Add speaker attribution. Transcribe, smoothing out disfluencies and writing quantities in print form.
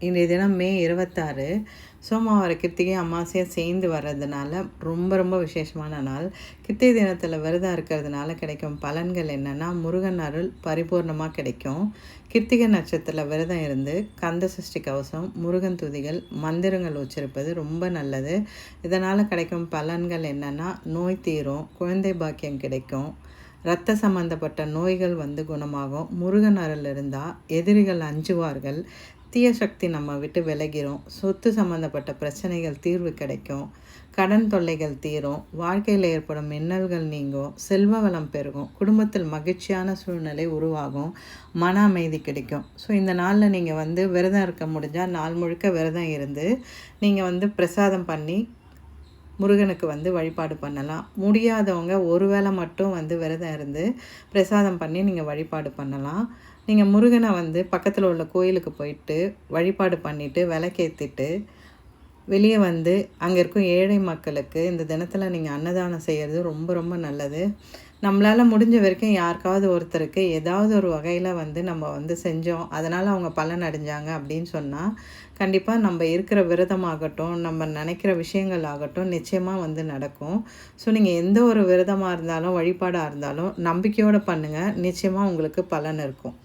Speaker 1: இன்றைய தினம் மே 26 சோமவார கிருத்திகை அமாவாசையாக சேர்ந்து வர்றதுனால ரொம்ப ரொம்ப விசேஷமான நாள். கிருத்திகை தினத்தில் விரதம் இருக்கிறதுனால கிடைக்கும் பலன்கள் என்னென்னா, முருகன் அருள் பரிபூர்ணமாக கிடைக்கும். கிருத்திகை நட்சத்திரத்தில் விரதம் இருந்து கந்த சஷ்டி கவசம், முருகன் துதிகள், மந்திரங்கள் உச்சரிப்பது ரொம்ப நல்லது. இதனால் கிடைக்கும் பலன்கள் என்னென்னா, நோய் தீரும், குழந்தை பாக்கியம் கிடைக்கும், இரத்த சம்பந்தப்பட்ட நோய்கள் குணமாகும். முருகன் அருள் இருந்தால் எதிரிகள் அஞ்சுவார்கள், தீய சக்தி நம்ம விட்டு விலகிறோம், சொத்து சம்பந்தப்பட்ட பிரச்சனைகள் தீர்வு கிடைக்கும், கடன் தொல்லைகள் தீரும், வாழ்க்கையில் ஏற்படும் மின்னல்கள் நீங்கும், செல்வ வளம் பெருகும், குடும்பத்தில் மகிழ்ச்சியான சூழ்நிலை உருவாகும், மன அமைதி கிடைக்கும். ஸோ இந்த நாளில் நீங்கள் விரதம் இருக்க முடிஞ்சால் நாள் முழுக்க விரதம் இருந்து நீங்கள் பிரசாதம் பண்ணி முருகனுக்கு வழிபாடு பண்ணலாம். முடியாதவங்க ஒரு வேளை மட்டும் விரதம் இருந்து பிரசாதம் பண்ணி நீங்கள் வழிபாடு பண்ணலாம். நீங்கள் முருகனை பக்கத்தில் உள்ள கோயிலுக்கு போயிட்டு வழிபாடு பண்ணிவிட்டு விளக்கேற்றிட்டு வெளியே அங்கே இருக்கும் ஏழை மக்களுக்கு இந்த தினத்தில் நீங்கள் அன்னதானம் செய்கிறது ரொம்ப ரொம்ப நல்லது. நம்மளால் முடிஞ்ச வரைக்கும் யாருக்காவது ஒருத்தருக்கு ஏதாவது ஒரு வகையில் நம்ம செஞ்சோம், அதனால் அவங்க பலன் அடைஞ்சாங்க அப்படின்னு சொன்னால் கண்டிப்பாக நம்ம இருக்கிற விரதமாகட்டும், நம்ம நினைக்கிற விஷயங்கள் ஆகட்டும் நிச்சயமாக நடக்கும். ஸோ நீங்கள் எந்த ஒரு விரதமாக இருந்தாலும் வழிபாடாக இருந்தாலும் நம்பிக்கையோடு பண்ணுங்கள், நிச்சயமாக உங்களுக்கு பலன் இருக்கும்.